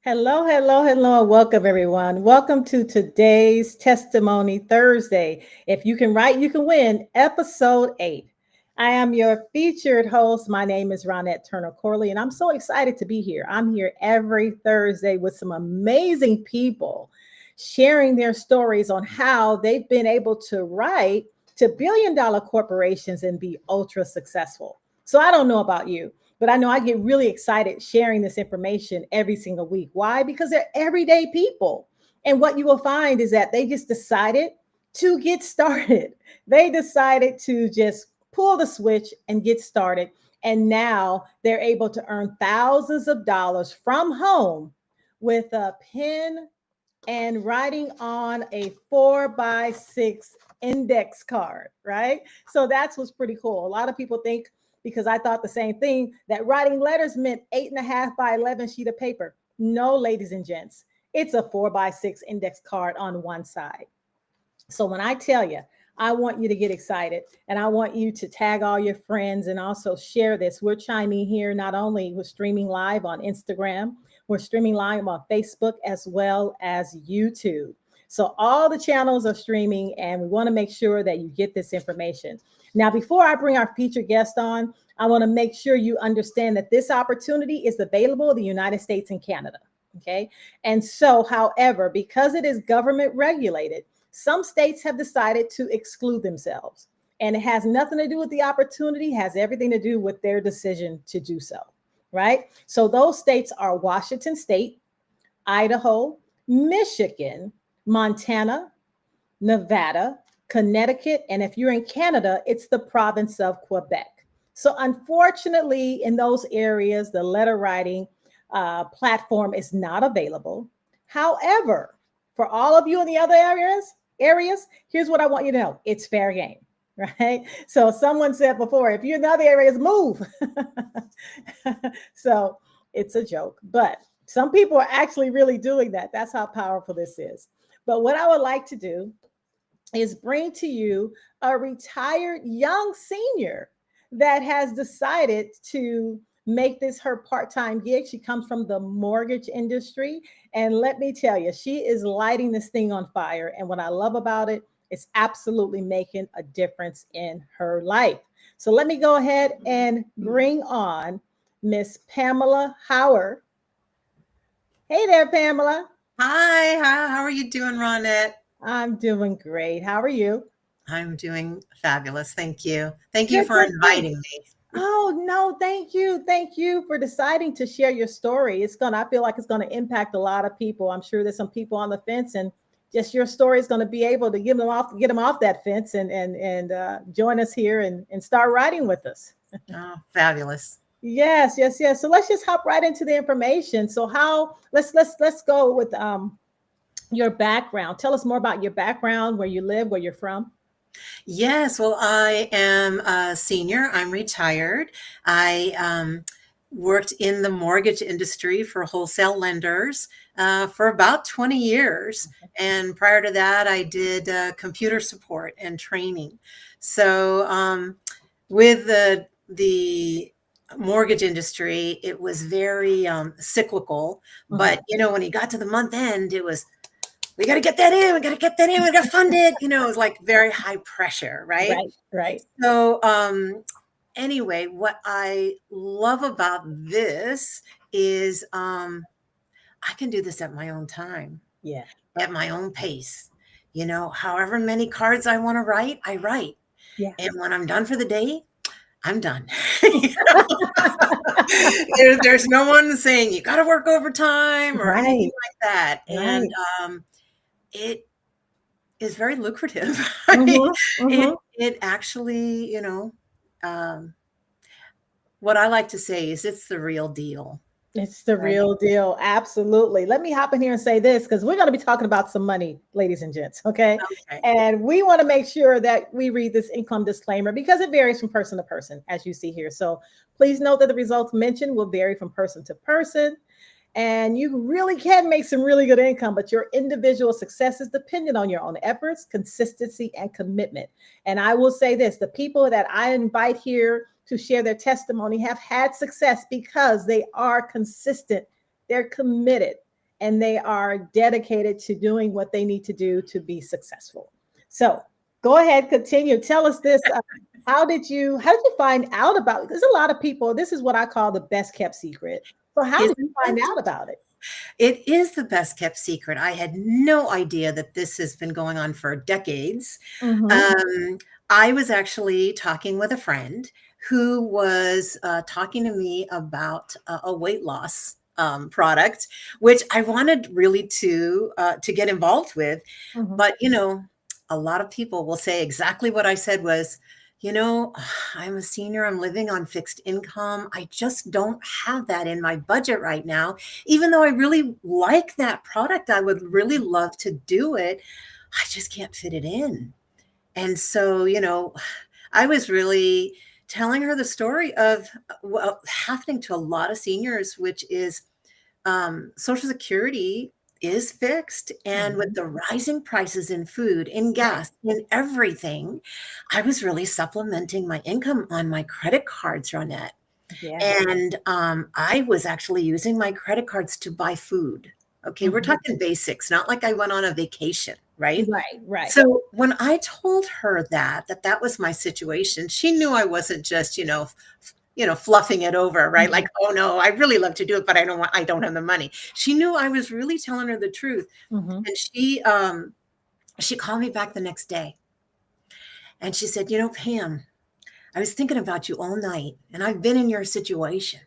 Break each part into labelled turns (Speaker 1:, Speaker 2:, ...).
Speaker 1: Hello, hello, hello, and welcome everyone. Welcome to today's Testimony Thursday. If you can write, you can win, episode 8. I am your featured host. My name is Ronette Turner Corley, and I'm so excited to be here. I'm here every Thursday with some amazing people sharing their stories on how they've been able to write to billion-dollar corporations and be ultra successful. So I don't know about you, but I know I get really excited sharing this information every single week. Why? Because they're everyday people. And what you will find is that they just decided to get started. They decided to just pull the switch and get started. And now they're able to earn thousands of dollars from home with a pen and writing on a 4x6 index card, right? So that's what's pretty cool. A lot of people think, because I thought the same thing, that writing letters meant 8.5 by 11 sheet of paper. No, ladies and gents, it's a 4x6 index card on one side. So when I tell you, I want you to get excited and I want you to tag all your friends and also share this. We're chiming here. Not only we're streaming live on Instagram, we're streaming live on Facebook as well as YouTube. So all the channels are streaming and we want to make sure that you get this information. Now, before I bring our featured guest on, I want to make sure you understand that this opportunity is available in the United States and Canada. Okay. And so, however, because it is government regulated, some states have decided to exclude themselves. And it has nothing to do with the opportunity, has everything to do with their decision to do so, right? So those states are Washington State, Idaho, Michigan, Montana, Nevada, Connecticut, and if you're in Canada, it's the province of Quebec. So unfortunately, in those areas, the letter writing platform is not available. However, for all of you in the other areas, here's what I want you to know. It's fair game, right? So someone said before, if you're in the other areas, move. So it's a joke, but some people are actually really doing that. That's how powerful this is. But what I would like to do is bring to you a retired young senior that has decided to make this her part-time gig. She comes from the mortgage industry. And let me tell you, she is lighting this thing on fire. And what I love about it, it's absolutely making a difference in her life. So let me go ahead and bring on Miss Pamela Howard. Hey there, Pamela.
Speaker 2: Hi, how are you doing, Ronette?
Speaker 1: I'm doing great. How are you?
Speaker 2: I'm doing fabulous. Thank you. Thank you
Speaker 1: Good,
Speaker 2: for
Speaker 1: good, good.
Speaker 2: inviting me.
Speaker 1: Oh, no, thank you. Thank you for deciding to share your story. I feel like it's going to impact a lot of people. I'm sure there's some people on the fence, and just your story is going to be able to get them off that fence and join us here and start writing with us.
Speaker 2: Oh, fabulous.
Speaker 1: Yes, yes, yes. So let's just hop right into the information. So let's go with your background. Tell us more about your background, where you live, where you're from.
Speaker 2: Yes, well, I am a senior. I'm retired. I worked in the mortgage industry for wholesale lenders for about 20 years. And prior to that, I did computer support and training. So with the mortgage industry, it was very cyclical. But, when you got to the month end, it was, we got to get that in. We got to get that in. We got to fund it. It was like very high pressure, right?
Speaker 1: Right, right.
Speaker 2: So anyway, what I love about this is I can do this at my own time,
Speaker 1: Yeah.
Speaker 2: at my own pace. However many cards I want to write, I write.
Speaker 1: Yeah.
Speaker 2: And when I'm done for the day, I'm done. There's no one saying you got to work overtime or anything
Speaker 1: Right.
Speaker 2: like that. And
Speaker 1: Right.
Speaker 2: it is very lucrative. I mean,
Speaker 1: Mm-hmm. Mm-hmm.
Speaker 2: it actually, what I like to say is it's the real deal.
Speaker 1: It's the
Speaker 2: Right.
Speaker 1: real deal. Absolutely. Let me hop in here and say this because we're going to be talking about some money, ladies and gents. Okay.
Speaker 2: Okay.
Speaker 1: And we want to make sure that we read this income disclaimer because it varies from person to person, as you see here. So please note that the results mentioned will vary from person to person. And you really can make some really good income, but your individual success is dependent on your own efforts, consistency, and commitment. And I will say this, the people that I invite here to share their testimony have had success because they are consistent, they're committed, and they are dedicated to doing what they need to do to be successful. So go ahead, continue. Tell us this. How did you find out about it? There's a lot of people. This is what I call the best kept secret. So how did you
Speaker 2: Isn't
Speaker 1: find
Speaker 2: it?
Speaker 1: out about it?
Speaker 2: It is the best kept secret. I had no idea that this has been going on for decades.
Speaker 1: Mm-hmm.
Speaker 2: Um, I was actually talking with a friend who was talking to me about a weight loss product, which I wanted really to get involved with.
Speaker 1: Mm-hmm.
Speaker 2: But a lot of people will say exactly what I said was, I'm a senior. I'm living on fixed income. I just don't have that in my budget right now. Even though I really like that product, I would really love to do it. I just can't fit it in. And so, I was really telling her the story of what happening to a lot of seniors, which is Social Security is fixed. And with
Speaker 1: Mm-hmm.
Speaker 2: the rising prices in food, in
Speaker 1: Right.
Speaker 2: gas, in everything, I was really supplementing my income on my credit cards, Ronette.
Speaker 1: Yeah.
Speaker 2: And I was actually using my credit cards to buy food. Okay, we're
Speaker 1: Mm-hmm.
Speaker 2: talking basics, not like I went on a vacation, right?
Speaker 1: Right. Right.
Speaker 2: So when I told her that was my situation, she knew I wasn't just, fluffing it over, right?
Speaker 1: Mm-hmm.
Speaker 2: Like, oh no, I really love to do it, but I don't have the money. She knew I was really telling her the truth.
Speaker 1: Mm-hmm.
Speaker 2: And she called me back the next day and she said, Pam, I was thinking about you all night and I've been in your situation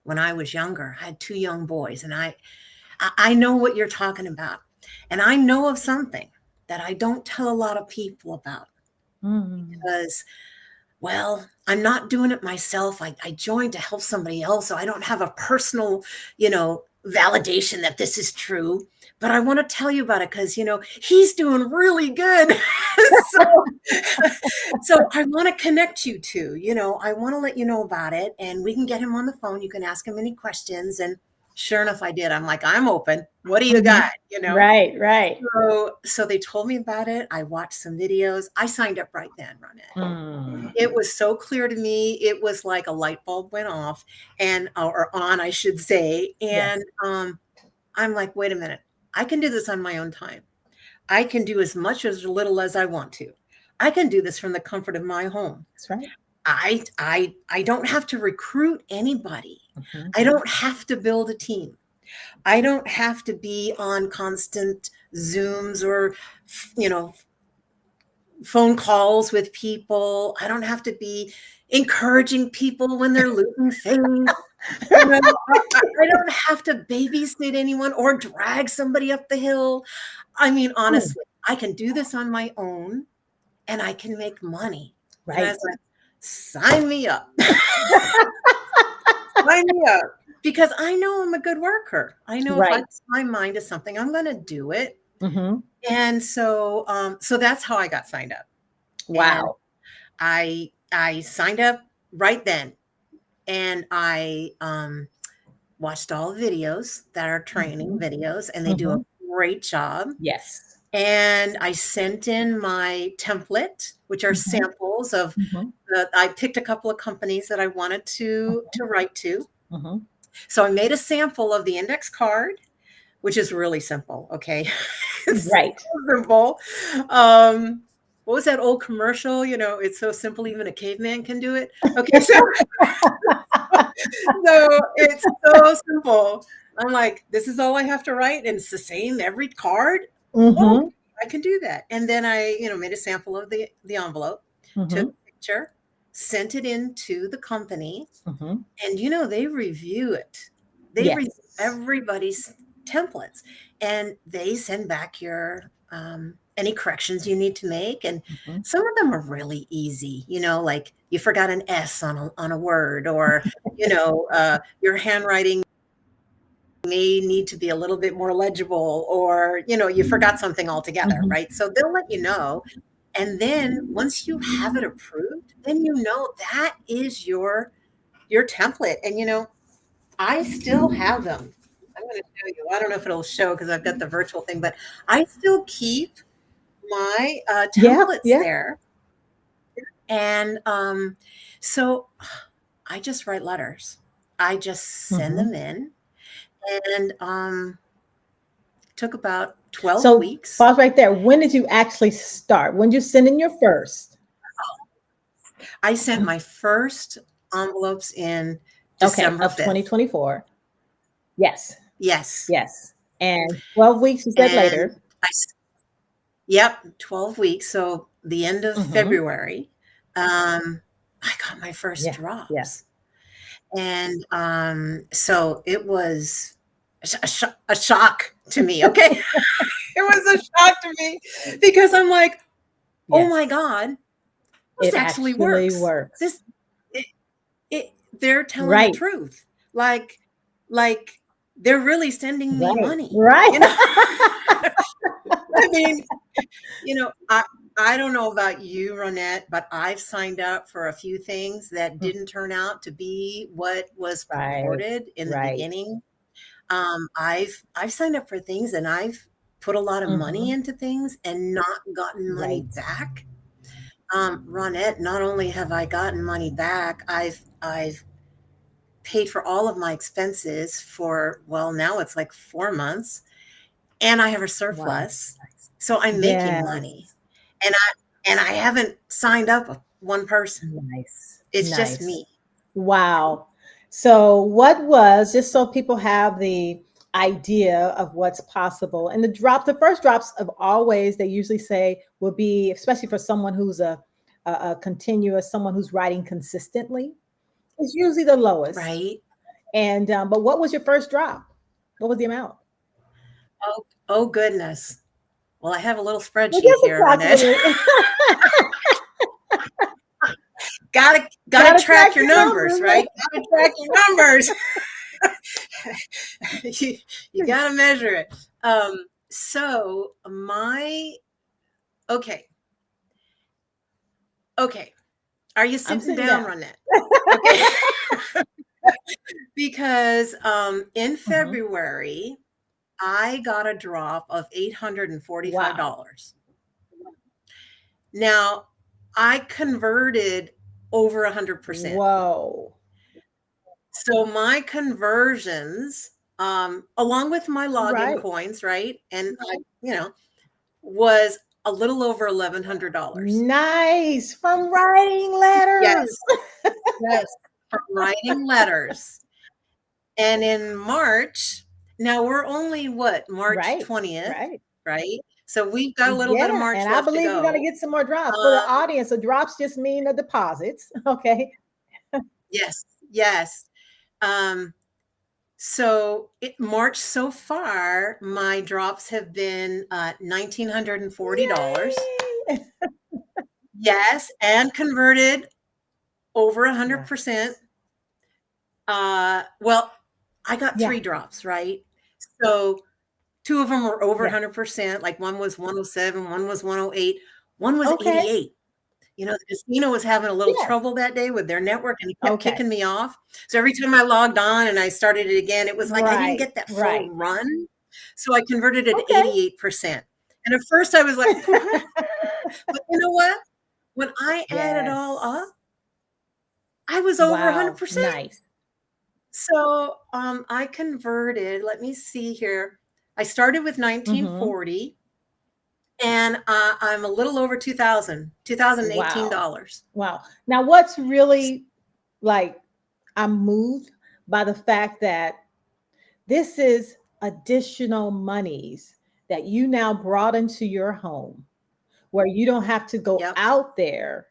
Speaker 2: when I was younger. I had two young boys and I know what you're talking about. And I know of something that I don't tell a lot of people about
Speaker 1: Mm-hmm.
Speaker 2: because, well, I'm not doing it myself. I joined to help somebody else. So I don't have a personal, validation that this is true. But I want to tell you about it because, he's doing really good. so, so I want to connect you to, I want to let you know about it and we can get him on the phone. You can ask him any questions. And sure enough, I did. I'm like, I'm open. What do you
Speaker 1: Mm-hmm.
Speaker 2: got?
Speaker 1: Right. Right.
Speaker 2: So they told me about it. I watched some videos. I signed up right then, Ronette.
Speaker 1: Mm.
Speaker 2: It was so clear to me. It was like a light bulb went off and or on, I should say.
Speaker 1: Yes.
Speaker 2: And I'm like, wait a minute. I can do this on my own time. I can do as much as little as I want to. I can do this from the comfort of my home.
Speaker 1: That's right.
Speaker 2: I don't have to recruit anybody.
Speaker 1: Mm-hmm.
Speaker 2: I don't have to build a team. I don't have to be on constant Zooms or you know phone calls with people. I don't have to be encouraging people when they're losing faith. I don't have to babysit anyone or drag somebody up the hill. I mean,
Speaker 1: Mm.
Speaker 2: honestly, I can do this on my own and I can make money. And I
Speaker 1: Right.
Speaker 2: was like, sign me up. Sign me up. Because I know I'm a good worker. I know if I
Speaker 1: Right.
Speaker 2: put my mind to something, I'm going to do it.
Speaker 1: Mm-hmm.
Speaker 2: And so that's how I got signed up. And
Speaker 1: Wow.
Speaker 2: I signed up right then, and I watched all the videos that are training
Speaker 1: Mm-hmm.
Speaker 2: videos, and they do a
Speaker 1: Mm-hmm.
Speaker 2: great job.
Speaker 1: Yes.
Speaker 2: And I sent in my template, which are
Speaker 1: Mm-hmm.
Speaker 2: samples of
Speaker 1: Mm-hmm.
Speaker 2: I picked a couple of companies that I wanted to write to.
Speaker 1: Mm-hmm.
Speaker 2: So I made a sample of the index card, which is really simple. Okay, it's
Speaker 1: Right.
Speaker 2: so simple. Um, what was that old commercial? It's so simple, even a caveman can do it. Okay, so it's so simple. I'm like, this is all I have to write, and it's the same every card. Oh,
Speaker 1: Mm-hmm.
Speaker 2: I can do that. And then I, made a sample of the envelope, took
Speaker 1: Mm-hmm.
Speaker 2: a picture, sent it in to the company,
Speaker 1: Mm-hmm.
Speaker 2: and they review it. They review
Speaker 1: Yes.
Speaker 2: everybody's templates, and they send back your any corrections you need to make. And
Speaker 1: Mm-hmm.
Speaker 2: some of them are really easy. Like you forgot an S on a word, or your handwriting may need to be a little bit more legible, or you forgot something altogether,
Speaker 1: Mm-hmm.
Speaker 2: right? So they'll let you know. And then once you have it approved, then that is your template. And I still have them. I'm going to show you. I don't know if it'll show because I've got the virtual thing, but I still keep my
Speaker 1: Yeah.
Speaker 2: templates
Speaker 1: Yeah.
Speaker 2: there. And so I just write letters. I just send
Speaker 1: Mm-hmm.
Speaker 2: them in. And took about 12
Speaker 1: So
Speaker 2: weeks.
Speaker 1: pause right there. When did you actually start? When did you send in your first?
Speaker 2: I sent my first envelopes in
Speaker 1: Okay,
Speaker 2: December
Speaker 1: of
Speaker 2: 5th.
Speaker 1: 2024. Yes,
Speaker 2: Yes.
Speaker 1: yes. And 12 weeks, you said
Speaker 2: And
Speaker 1: later.
Speaker 2: yep, 12 weeks. So the end of
Speaker 1: Mm-hmm.
Speaker 2: February, I got my first
Speaker 1: Yeah, yeah.
Speaker 2: drops. And so it was a shock to me. Okay. It was a shock to me because I'm like, oh my
Speaker 1: Yes,
Speaker 2: God, this
Speaker 1: it
Speaker 2: actually
Speaker 1: actually
Speaker 2: works.
Speaker 1: works.
Speaker 2: This, it, they're telling the
Speaker 1: Right,
Speaker 2: truth. Like they're really sending me
Speaker 1: right,
Speaker 2: money,
Speaker 1: right.
Speaker 2: you know? I mean, you know, I don't know about you, Ronette, but I've signed up for a few things that didn't turn out to be what was
Speaker 1: Right,
Speaker 2: purported in the
Speaker 1: right.
Speaker 2: beginning. I've signed up for things and I've put a lot of money
Speaker 1: Mm-hmm.
Speaker 2: into things and not gotten money
Speaker 1: Right.
Speaker 2: back. Ronette, not only have I gotten money back, I've paid for all of my expenses for, well, now it's like 4 months, and I have a
Speaker 1: Wow.
Speaker 2: surplus. So I'm making money.
Speaker 1: Yes.
Speaker 2: And I haven't signed up one person.
Speaker 1: Nice.
Speaker 2: It's just
Speaker 1: Nice.
Speaker 2: me.
Speaker 1: Wow. So, what was, just so people have the idea of what's possible, and the first drops of always, they usually say will be, especially for someone who's a continuous, someone who's writing consistently, is usually the lowest.
Speaker 2: Right?
Speaker 1: And, but what was your first drop? What was the amount?
Speaker 2: Oh goodness. Well, I have a little
Speaker 1: Well,
Speaker 2: spreadsheet
Speaker 1: just
Speaker 2: here, Ronette.
Speaker 1: approximately.
Speaker 2: Gotta
Speaker 1: Gotta
Speaker 2: track
Speaker 1: track
Speaker 2: your
Speaker 1: your
Speaker 2: numbers,
Speaker 1: numbers.
Speaker 2: right? Gotta track your numbers. you, you gotta measure it. So my okay. Okay. Are you
Speaker 1: I'm
Speaker 2: sitting
Speaker 1: sitting
Speaker 2: down,
Speaker 1: down.
Speaker 2: Ronette? Okay. Because in
Speaker 1: Mhm.
Speaker 2: February, I got a drop of
Speaker 1: Wow.
Speaker 2: $845. Now, I converted over 100%.
Speaker 1: Whoa.
Speaker 2: So my conversions, along with my login
Speaker 1: Right.
Speaker 2: coins, right? And was a little over $1,100.
Speaker 1: Nice. From writing letters.
Speaker 2: Yes, yes, from writing letters. And in March, now we're only what, March
Speaker 1: Right.
Speaker 2: 20th,
Speaker 1: Right.
Speaker 2: right? So we've got a little bit of
Speaker 1: Yeah.
Speaker 2: March
Speaker 1: And I
Speaker 2: left to
Speaker 1: believe you're going to
Speaker 2: go.
Speaker 1: get some more drops. For the
Speaker 2: Um,
Speaker 1: audience, the drops just mean the deposits. Okay.
Speaker 2: yes, yes. Um, so March so far, my drops have been $1,940.
Speaker 1: Yay.
Speaker 2: Yes, and converted over 100%.
Speaker 1: Nice.
Speaker 2: Well, I got
Speaker 1: Yeah.
Speaker 2: 3 drops, right? So 2 of them were over
Speaker 1: Yeah.
Speaker 2: 100%, like one was 107, one was 108, one was
Speaker 1: Okay.
Speaker 2: 88. You know, the casino was having a little
Speaker 1: Yes.
Speaker 2: trouble that day with their network and it kept
Speaker 1: Okay.
Speaker 2: kicking me off. So every time I logged on and I started it again, it was like I didn't
Speaker 1: Right.
Speaker 2: get that full
Speaker 1: Right.
Speaker 2: run. So I converted it to
Speaker 1: Okay.
Speaker 2: 88%. And at first I was like, but you know what? When I add it all up,
Speaker 1: Yes.
Speaker 2: I was over
Speaker 1: Wow.
Speaker 2: 100%.
Speaker 1: Nice.
Speaker 2: So, I converted, let me see here. I started with
Speaker 1: Mm-hmm.
Speaker 2: 1940 and I'm a little over
Speaker 1: Wow.
Speaker 2: $2,018.
Speaker 1: Wow. Now, what's really like, I'm moved by the fact that this is additional monies that you now brought into your home where you don't have to go
Speaker 2: Yep.
Speaker 1: out there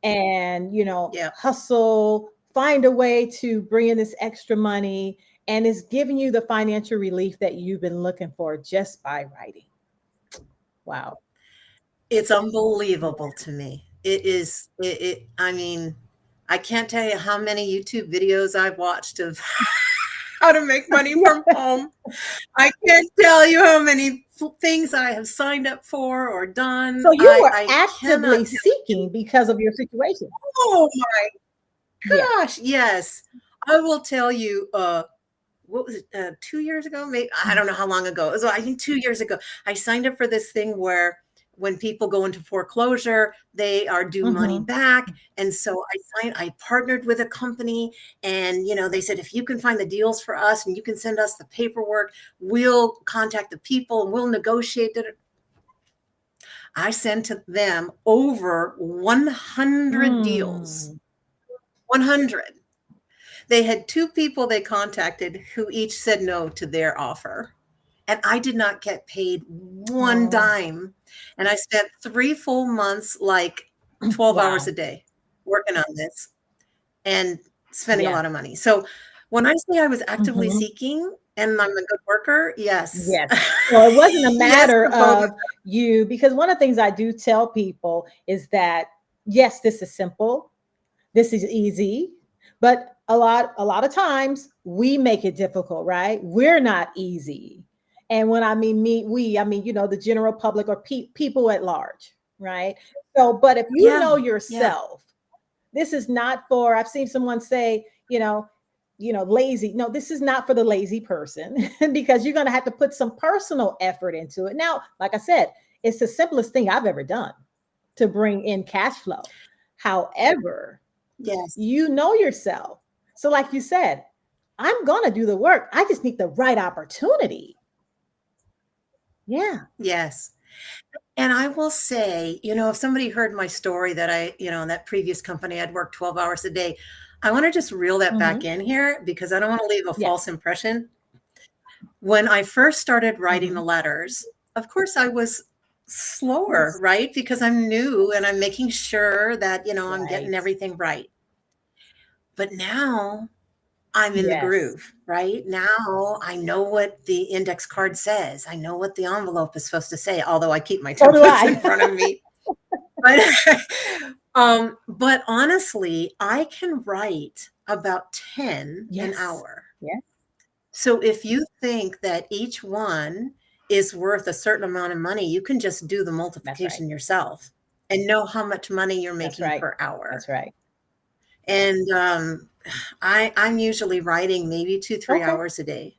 Speaker 1: and,
Speaker 2: Yep.
Speaker 1: hustle, find a way to bring in this extra money. And it's giving you the financial relief that you've been looking for just by writing. Wow.
Speaker 2: It's unbelievable to me. I mean, I can't tell you how many YouTube videos I've watched of how to make money
Speaker 1: Yeah.
Speaker 2: from home. I can't tell you how many things I have signed up for or done.
Speaker 1: So you
Speaker 2: I
Speaker 1: were
Speaker 2: I
Speaker 1: actively
Speaker 2: cannot tell you.
Speaker 1: seeking because of your situation.
Speaker 2: Oh my
Speaker 1: Yeah.
Speaker 2: gosh, yes. I will tell you, what was it, 2 years ago? Maybe I don't know how long ago. It was, I think 2 years ago. I signed up for this thing where when people go into foreclosure, they are due money
Speaker 1: Mm-hmm.
Speaker 2: back. And so I partnered with a company, and they said, if you can find the deals for us and you can send us the paperwork, we'll contact the people and we'll negotiate it. I sent to them over 100 deals.
Speaker 1: Mm.
Speaker 2: 100. They had two people they contacted who each said no to their offer. And I did not get paid one
Speaker 1: Oh,
Speaker 2: dime. And I spent 3 full months, like 12 hours
Speaker 1: wow.
Speaker 2: a day working on this and spending a
Speaker 1: Yeah.
Speaker 2: lot of money. So when I say I was actively
Speaker 1: Mm-hmm.
Speaker 2: seeking and I'm a good worker, yes.
Speaker 1: Yes. So it wasn't a
Speaker 2: Yes
Speaker 1: matter
Speaker 2: to both of
Speaker 1: of you, because one of the things I do tell people is that, yes, this is simple, this is easy, but a lot of times we make it difficult, right? We're not easy. And when I mean me, we, I mean, the general public or people at large, right? So, but if you
Speaker 2: Yeah,
Speaker 1: know
Speaker 2: yeah,
Speaker 1: yourself, this is not for, I've seen someone say, lazy. No, this is not for the lazy person because you're going to have to put some personal effort into it. Now, like I said, it's the simplest thing I've ever done to bring in cash flow. However,
Speaker 2: yes,
Speaker 1: you know yourself. So, like you said, I'm going to do the work. I just need the right opportunity. Yeah.
Speaker 2: yes. And I will say, if somebody heard my story that in that previous company, I'd worked 12 hours a day. I want to just reel that back
Speaker 1: Hmm.
Speaker 2: in here because I don't want to leave a false
Speaker 1: Yes.
Speaker 2: impression. When I first started writing the
Speaker 1: Hmm.
Speaker 2: letters, of course, I was slower,
Speaker 1: Yes.
Speaker 2: right? Because I'm new and I'm making sure that, I'm getting
Speaker 1: Right.
Speaker 2: everything right. But now I'm in the
Speaker 1: Yes.
Speaker 2: groove, right? Now I know what the index card says. I know what the envelope is supposed to say, although I keep my
Speaker 1: So do
Speaker 2: templates in
Speaker 1: I.
Speaker 2: front of me. But, but honestly, I can write about 10 an
Speaker 1: Yes.
Speaker 2: hour.
Speaker 1: Yes.
Speaker 2: So if you think that each one is worth a certain amount of money, you can just do the
Speaker 1: That's right.
Speaker 2: multiplication yourself and know how much money you're
Speaker 1: That's
Speaker 2: making
Speaker 1: right.
Speaker 2: per hour.
Speaker 1: That's right.
Speaker 2: And I'm usually writing maybe 2, 3
Speaker 1: Okay.
Speaker 2: hours a day.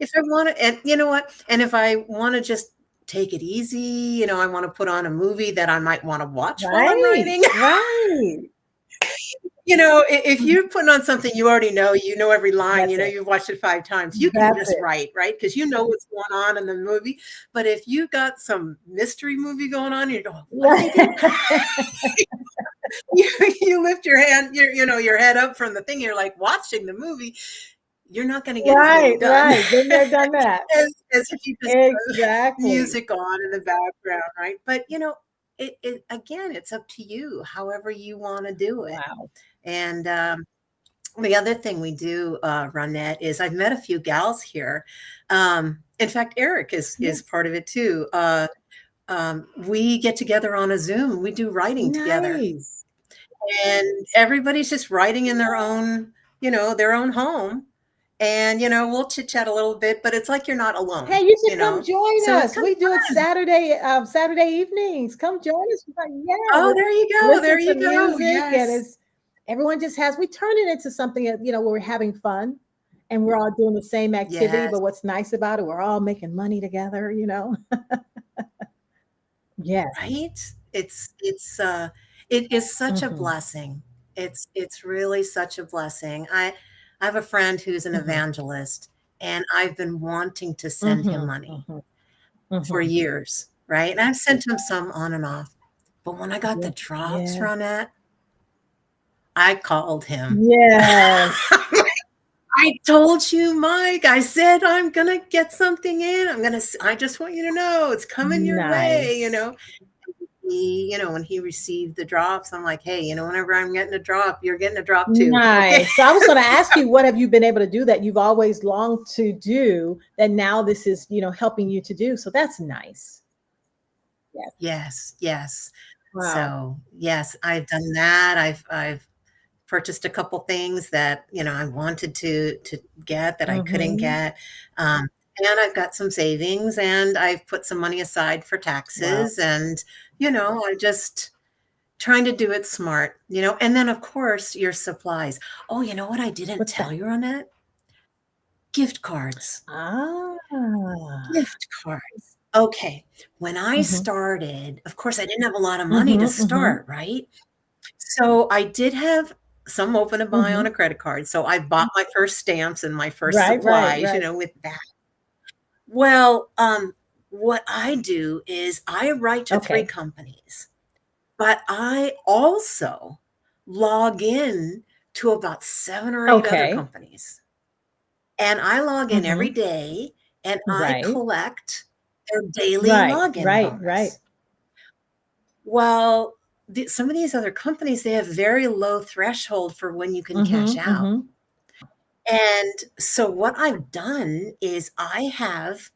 Speaker 2: If I want to, and you know what? And if I want to just take it easy, I want to put on a movie that I might want to watch while I'm
Speaker 1: Right.
Speaker 2: writing.
Speaker 1: Right.
Speaker 2: If
Speaker 1: Mhm.
Speaker 2: you're putting on something you know every line,
Speaker 1: That's it.
Speaker 2: you've watched it 5 times, you can
Speaker 1: That's
Speaker 2: just
Speaker 1: it.
Speaker 2: write, right? Because you know what's going on in the movie. But if you got some mystery movie going on, you go, what did they do? You lift your hand, your head up from the thing, you're like watching the movie. You're not going to get as many
Speaker 1: Right.
Speaker 2: done
Speaker 1: Right. Been there, done that.
Speaker 2: as if you just
Speaker 1: Exactly.
Speaker 2: music on in the background, right? But it again, it's up to you, however you want to do it.
Speaker 1: Wow.
Speaker 2: And the other thing we do, Ronette, is I've met a few gals here. In fact, Eric is
Speaker 1: Yes.
Speaker 2: part of it too. We get together on a Zoom. We do writing together,
Speaker 1: Nice.
Speaker 2: and everybody's just writing in their own home. And we'll chit chat a little bit, but it's like you're not
Speaker 1: Hey,
Speaker 2: alone.
Speaker 1: you should come join
Speaker 2: So it's
Speaker 1: us.
Speaker 2: kind
Speaker 1: We
Speaker 2: of
Speaker 1: do it
Speaker 2: fun.
Speaker 1: Saturday evenings. Come join us. Yeah,
Speaker 2: Oh,
Speaker 1: we
Speaker 2: there you go.
Speaker 1: listen
Speaker 2: There
Speaker 1: to
Speaker 2: you go.
Speaker 1: music, and
Speaker 2: Yes.
Speaker 1: it's everyone just has. We turn it into something where we're having fun, and we're all doing the same activity.
Speaker 2: Yes.
Speaker 1: But what's nice about it, we're all making money together. Yes.
Speaker 2: Right? It is such a
Speaker 1: Hmm.
Speaker 2: blessing. It's really such a blessing. I have a friend who's an
Speaker 1: Hmm.
Speaker 2: evangelist, and I've been wanting to send him
Speaker 1: Hmm.
Speaker 2: money
Speaker 1: Hmm.
Speaker 2: for
Speaker 1: Hmm.
Speaker 2: years, right? And I've sent him some on and off. But when I got the
Speaker 1: Yes.
Speaker 2: drops,
Speaker 1: Yes.
Speaker 2: Ronette, I called him.
Speaker 1: Yes.
Speaker 2: I told you, Mike. I said I'm gonna get something in. I just want you to know it's coming your way.
Speaker 1: Nice.
Speaker 2: When he received the drops, I'm like, hey, whenever I'm getting a drop, you're getting a drop too. Okay.
Speaker 1: Nice. So I was going to ask you, what have you been able to do that you've always longed to do that now this is, helping you to do? So that's nice. Yes.
Speaker 2: Yes, yes.
Speaker 1: Wow.
Speaker 2: So yes, I've done that. I've purchased a couple things that I wanted to get that I couldn't
Speaker 1: Hmm.
Speaker 2: get. Um, and I've got some savings and I've put some money aside for
Speaker 1: Wow.
Speaker 2: taxes and I just trying to do it smart, and then of course your supplies. Oh, you know what I didn't
Speaker 1: What's
Speaker 2: tell
Speaker 1: that?
Speaker 2: you on that? Gift cards.
Speaker 1: Ah,
Speaker 2: Gift cards. Okay. When I
Speaker 1: Mm-hmm.
Speaker 2: started, of course, I didn't have a lot of money to
Speaker 1: Mm-hmm. Mm-hmm.
Speaker 2: start, right? So I did have some open to buy on
Speaker 1: Mm-hmm.
Speaker 2: a credit card. So I bought my first stamps and my first
Speaker 1: Right, right,
Speaker 2: supplies,
Speaker 1: right.
Speaker 2: with that. Well, what I do is I write to 3
Speaker 1: Okay.
Speaker 2: companies, but I also log in to about 7 or 8 other
Speaker 1: Okay.
Speaker 2: companies. And I log in every
Speaker 1: Mm-hmm.
Speaker 2: day and I
Speaker 1: Right.
Speaker 2: collect their daily
Speaker 1: Right,
Speaker 2: login
Speaker 1: right, right.
Speaker 2: bonus. Well, some of these other companies, they have very low threshold for when you can cash
Speaker 1: Mm-hmm.
Speaker 2: out.
Speaker 1: Mm-hmm.
Speaker 2: And so what I've done is I have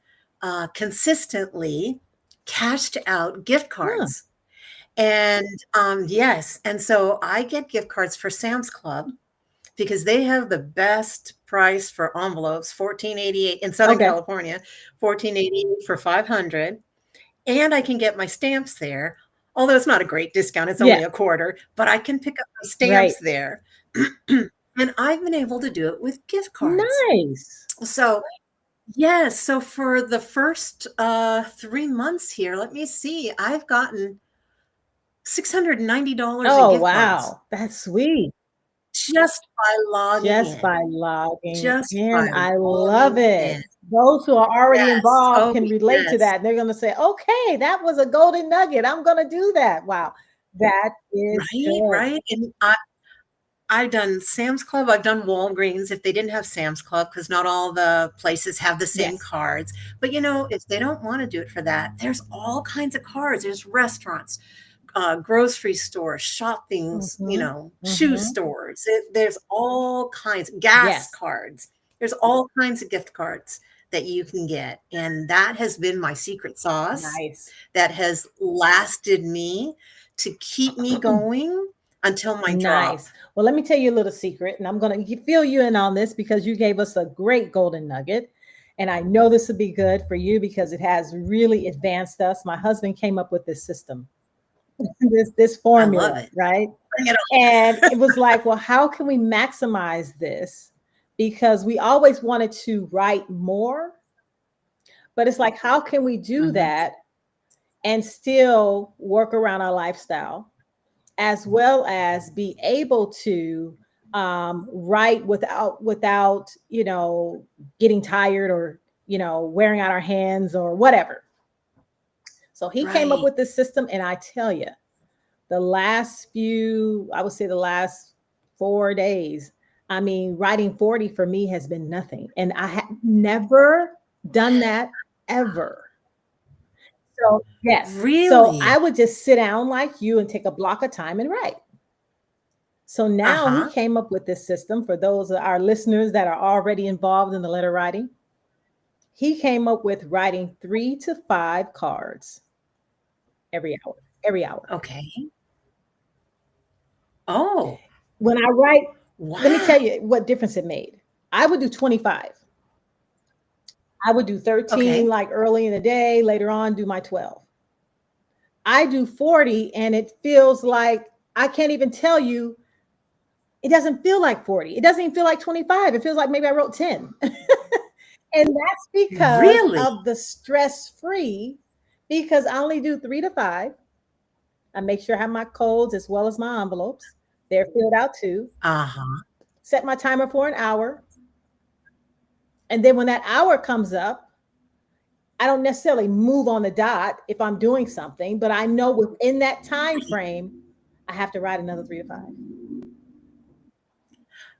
Speaker 2: consistently cashed out gift
Speaker 1: Huh.
Speaker 2: cards. And yes, and so I get gift cards for Sam's Club because they have the best price for envelopes, 14.88 in Southern
Speaker 1: Okay.
Speaker 2: California, 14.88 for 500, and I can get my stamps there. Although it's not a great discount, it's
Speaker 1: Yeah.
Speaker 2: only a quarter, but I can pick up my
Speaker 1: Right.
Speaker 2: stamps there. And I've been able to do it with gift cards.
Speaker 1: Nice.
Speaker 2: So, yes, so for the first 3 months here, let me see, I've gotten $690 in
Speaker 1: Oh,
Speaker 2: gift cards
Speaker 1: wow. That's sweet.
Speaker 2: just by logging
Speaker 1: Just
Speaker 2: in.
Speaker 1: by logging
Speaker 2: Just by
Speaker 1: in. I love
Speaker 2: logging
Speaker 1: it.
Speaker 2: in.
Speaker 1: Those who are already
Speaker 2: Yes.
Speaker 1: involved
Speaker 2: Oh,
Speaker 1: can relate to
Speaker 2: yes.
Speaker 1: that. They're going to say, okay, that was a golden nugget. I'm going to do that. Wow. That is
Speaker 2: Right,
Speaker 1: good.
Speaker 2: right, and I've done Sam's Club, I've done Walgreens if they didn't have Sam's Club, because not all the places have the same
Speaker 1: Yes.
Speaker 2: cards. But, if they don't wanna do it for that, there's all kinds of cards. There's restaurants, grocery stores, shoppings,
Speaker 1: Mm-hmm.
Speaker 2: shoe
Speaker 1: Mm-hmm.
Speaker 2: stores. There's all kinds, gas
Speaker 1: Yes.
Speaker 2: cards. There's all kinds of gift cards that you can get, and that has been my secret sauce
Speaker 1: Nice.
Speaker 2: that has lasted me to keep me going until my drop.
Speaker 1: Nice. Well, let me tell you a little secret, and I'm going to fill you in on this because you gave us a great golden nugget. And I know this would be good for you because it has really advanced us. My husband came up with this system, this
Speaker 2: I love
Speaker 1: formula,
Speaker 2: it.
Speaker 1: right?
Speaker 2: Bring it
Speaker 1: And it was like, well, how can we maximize this? Because we always wanted to write more, but it's like, how can we do
Speaker 2: on. Mhm.
Speaker 1: that and still work around our lifestyle, as well as be able to write without getting tired or wearing out our hands or whatever. So he came up
Speaker 2: Right.
Speaker 1: with this system, and I tell you, I would say the last 4 days, I mean, writing 40 for me has been nothing. And I have never done that ever. So, yes. So I
Speaker 2: Really?
Speaker 1: would just sit down like you and take a block of time and write. So now he
Speaker 2: Uh-huh.
Speaker 1: came up with this system for those of our listeners that are already involved in the letter writing. He came up with writing 3 to 5 cards every hour, every hour.
Speaker 2: Okay. Oh,
Speaker 1: When I write, let me
Speaker 2: wow.
Speaker 1: tell you what difference it made. I would do 25. I would do 13
Speaker 2: Okay.
Speaker 1: like early in the day, later on do my 12. I do 40 and it feels like I can't even tell you, it doesn't feel like 40. It doesn't even feel like 25. It feels like maybe I wrote 10. And that's because
Speaker 2: Really?
Speaker 1: of the stress free, because I only do 3 to 5. I make sure I have my codes as well as my envelopes. They're filled out too.
Speaker 2: Uh-huh.
Speaker 1: Set my timer for an hour. And then when that hour comes up, I don't necessarily move on the dot if I'm doing something, but I know within that time
Speaker 2: Right.
Speaker 1: frame, I have to write another 3 to 5.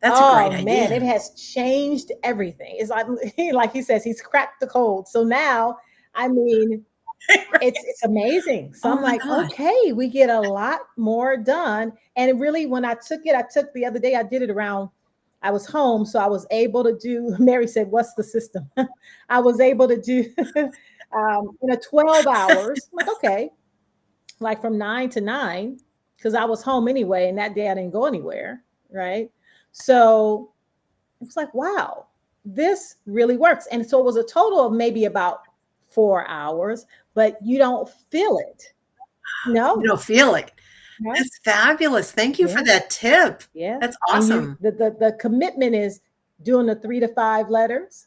Speaker 2: That's a
Speaker 1: Oh
Speaker 2: great
Speaker 1: man, it
Speaker 2: idea.
Speaker 1: has changed everything. It's like like he says, he's cracked the code. So now, I mean, it's amazing. So
Speaker 2: Oh
Speaker 1: I'm
Speaker 2: my
Speaker 1: like,
Speaker 2: gosh.
Speaker 1: okay, we get a lot more done. And it really, when I took the other day, I did it around, I was home, so I was able to do. Mary said, "What's the system?" I was able to do 12 hours. I'm like, okay, like from 9 to 9, because I was home anyway, and that day I didn't go anywhere, right? So it was like, wow, this really works. And so it was a total of maybe about 4 hours, but you don't feel it.
Speaker 2: You
Speaker 1: No,
Speaker 2: don't feel it.
Speaker 1: right?
Speaker 2: That's fabulous. Thank you for
Speaker 1: Yeah,
Speaker 2: that tip.
Speaker 1: yeah.
Speaker 2: That's
Speaker 1: And you,
Speaker 2: awesome.
Speaker 1: the commitment is doing the 3 to 5 letters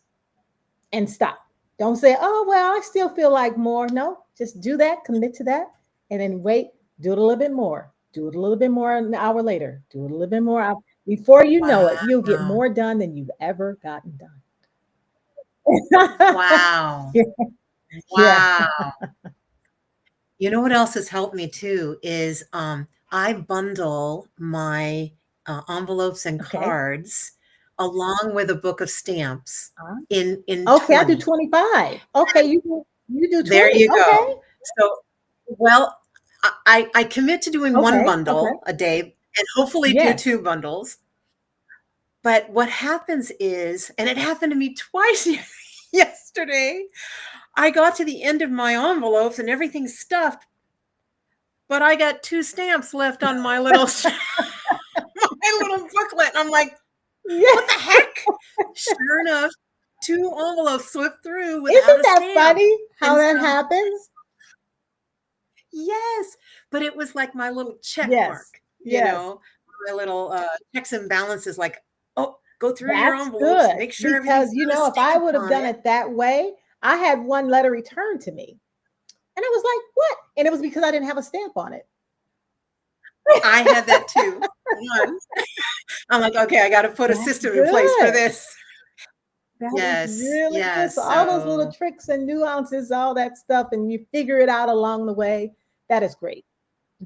Speaker 1: and stop. Don't say, oh, well, I still feel like more. No, just do that, commit to that, and then wait, do it a little bit more. Do it a little bit more an hour later. Do it a little bit more. Before you know it, you'll get
Speaker 2: Wow.
Speaker 1: more done than you've ever gotten done.
Speaker 2: Wow.
Speaker 1: Yeah.
Speaker 2: Wow. You know what else has helped me too is I bundle my envelopes and
Speaker 1: Okay.
Speaker 2: cards along with a book of stamps
Speaker 1: Uh,
Speaker 2: in
Speaker 1: okay, I do
Speaker 2: 20.
Speaker 1: 25. Okay, you do
Speaker 2: There
Speaker 1: 20.
Speaker 2: you
Speaker 1: Okay.
Speaker 2: go. So, well, I commit to doing one
Speaker 1: Okay. Okay.
Speaker 2: bundle a day and hopefully do
Speaker 1: Yes.
Speaker 2: two bundles. But what happens is, and it happened to me twice yesterday, I got to the end of my envelopes and everything's stuffed, but I got two stamps left on my little my little booklet. I'm like,
Speaker 1: Yeah.
Speaker 2: what the heck? Sure enough, two envelopes slipped through without
Speaker 1: Isn't
Speaker 2: a
Speaker 1: that
Speaker 2: stamp.
Speaker 1: funny how
Speaker 2: And
Speaker 1: that
Speaker 2: so,
Speaker 1: happens?
Speaker 2: yes, but it was like my little check
Speaker 1: Yes.
Speaker 2: mark,
Speaker 1: Yes.
Speaker 2: my little checks and balances, like, oh, go through your
Speaker 1: That's
Speaker 2: envelopes,
Speaker 1: good
Speaker 2: make sure everything's
Speaker 1: because
Speaker 2: got a
Speaker 1: if I
Speaker 2: stamp
Speaker 1: would have
Speaker 2: on
Speaker 1: done
Speaker 2: it.
Speaker 1: it that way, I had one letter returned to me. And I was like, what? And it was because I didn't have a stamp on it.
Speaker 2: I had that too. Once. I'm like, okay, I got to put a
Speaker 1: That's
Speaker 2: system in place for
Speaker 1: good.
Speaker 2: this.
Speaker 1: That is
Speaker 2: Yes,
Speaker 1: really good. So
Speaker 2: yes.
Speaker 1: all those little
Speaker 2: So,
Speaker 1: tricks and nuances, all that stuff, and you figure it out along the way. That is great.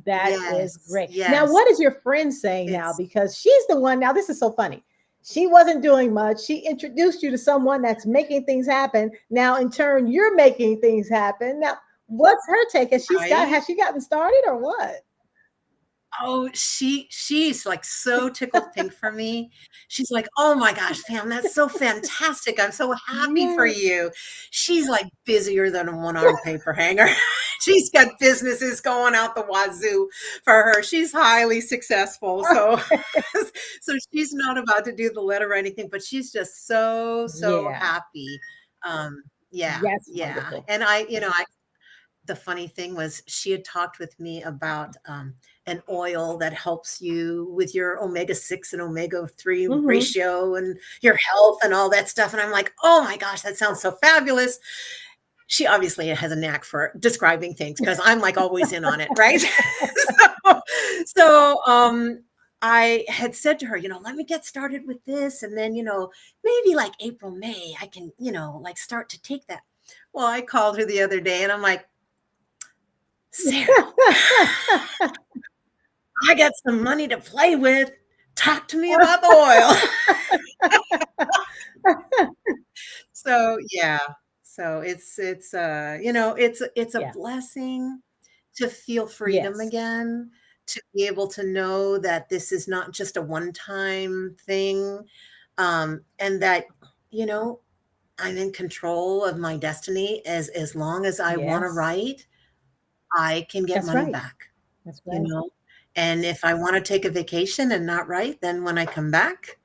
Speaker 1: That is
Speaker 2: yes,
Speaker 1: great. Now,
Speaker 2: yes.
Speaker 1: what is your friend saying now?
Speaker 2: It's
Speaker 1: Because she's the one. Now, this is so funny. She wasn't doing much. She introduced you to someone that's making things happen. Now, in turn, you're making things happen. Now, what's her take?
Speaker 2: right.
Speaker 1: Has she gotten started or what?
Speaker 2: Oh, she's, like, so tickled pink for me. She's like, "Oh my gosh, Pam, that's so fantastic. I'm so happy for
Speaker 1: Yeah.
Speaker 2: you." She's, like, busier than a one-armed paper hanger. She's got businesses going out the wazoo for her. She's highly successful, so so she's not about to do the letter or anything, but she's just so, so
Speaker 1: Yeah.
Speaker 2: happy. Yeah,
Speaker 1: That's
Speaker 2: yeah,
Speaker 1: wonderful.
Speaker 2: and I the funny thing was she had talked with me about an oil that helps you with your omega-6 and omega-3
Speaker 1: Hmm.
Speaker 2: ratio and your health and all that stuff. And I'm like, oh my gosh, that sounds so fabulous. She obviously has a knack for describing things because I'm like always in on it, right? so, so I had said to her, let me get started with this. And then, maybe like April, May, I can, like start to take that. Well, I called her the other day and I'm like, Sarah, I got some money to play with. Talk to me about the oil. So yeah. So it's a
Speaker 1: Yeah.
Speaker 2: blessing to feel freedom
Speaker 1: Yes.
Speaker 2: again, to be able to know that this is not just a one-time thing, and that, you know, I'm in control of my destiny as long as I wanna
Speaker 1: Yes.
Speaker 2: write, I can get
Speaker 1: That's
Speaker 2: money
Speaker 1: right.
Speaker 2: back.
Speaker 1: That's
Speaker 2: You
Speaker 1: right.
Speaker 2: know? And if I wanna take a vacation and not write, then when I come back,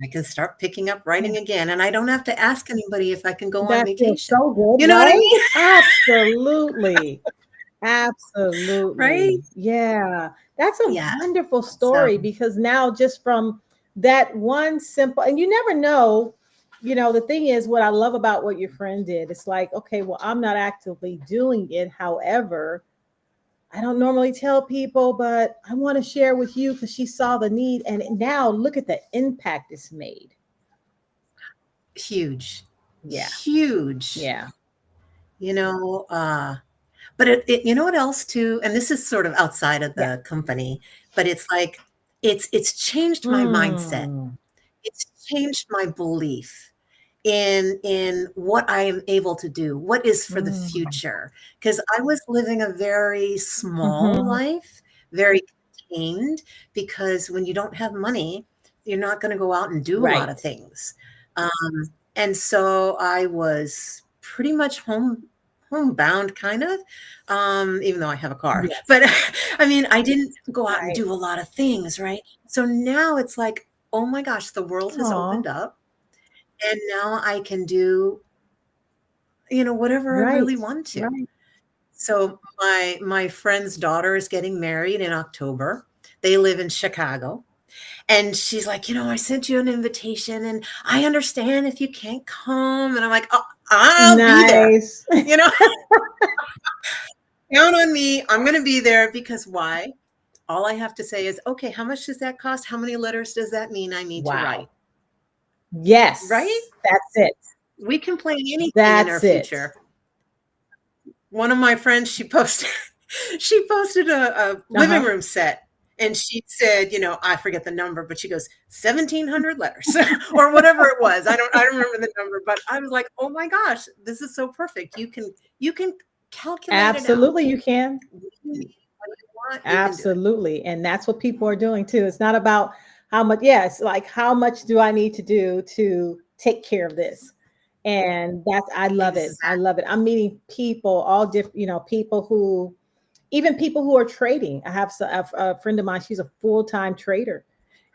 Speaker 2: I can start picking up
Speaker 1: Yeah.
Speaker 2: writing again, and I don't have to ask anybody if I can go on
Speaker 1: That feels
Speaker 2: vacation.
Speaker 1: so good,
Speaker 2: You know what I
Speaker 1: right?
Speaker 2: mean?
Speaker 1: Absolutely.
Speaker 2: Right?
Speaker 1: Absolutely. Yeah. That's a
Speaker 2: Yeah.
Speaker 1: wonderful
Speaker 2: So,
Speaker 1: story because now just from that one simple, and you never know, the thing is what I love about what your friend did. It's like, okay, well, I'm not actively doing it. However, I don't normally tell people, but I want to share with you because she saw the need. And now look at the impact it's made.
Speaker 2: huge.
Speaker 1: Yeah.
Speaker 2: Huge.
Speaker 1: Yeah.
Speaker 2: You know, but it you know what else too, and this is sort of outside of
Speaker 1: Yeah.
Speaker 2: the company, but it's like it's changed my mindset.
Speaker 1: Mm.
Speaker 2: It's changed my belief in what I am able to do, what is for the
Speaker 1: Mm.
Speaker 2: future. Because I was living a very small
Speaker 1: Hmm.
Speaker 2: life, very contained, because when you don't have money, you're not gonna go out and do a lot
Speaker 1: Right.
Speaker 2: of things. And so I was pretty much homebound kind of, even though I have a car.
Speaker 1: Yes.
Speaker 2: But I mean, I didn't go out and
Speaker 1: Right.
Speaker 2: do a lot of things, right? So now it's like, oh my gosh, the world has
Speaker 1: Aw.
Speaker 2: opened up and now I can do, whatever I
Speaker 1: Right.
Speaker 2: really want to.
Speaker 1: Right.
Speaker 2: So my friend's daughter is getting married in October. They live in Chicago. And she's like, I sent you an invitation and I understand if you can't come. And I'm like, oh, I'll be there.
Speaker 1: Nice.
Speaker 2: You know, count on me. I'm going to be there because why? All I have to say is, okay, how much does that cost? How many letters does that mean I need to write?
Speaker 1: Wow.
Speaker 2: Right?
Speaker 1: Yes, that's it.
Speaker 2: We can plan anything in our
Speaker 1: That's it.
Speaker 2: future. One of my friends, she posted a living
Speaker 1: Uh-huh.
Speaker 2: room set, and she said, I forget the number, but she goes 1,700 letters or whatever it was. I don't remember the number, but I was like, oh my gosh, this is so perfect. You can calculate it out.
Speaker 1: Absolutely, you can.
Speaker 2: What you want, you can do it.
Speaker 1: Absolutely. And that's what people are doing too. It's not about how much, yeah, it's like how much do I need to do to take care of this? And that's I love it. I
Speaker 2: Exactly.
Speaker 1: love it. I'm meeting people, all different, people who even people who are trading. I have a friend of mine, she's a full-time trader.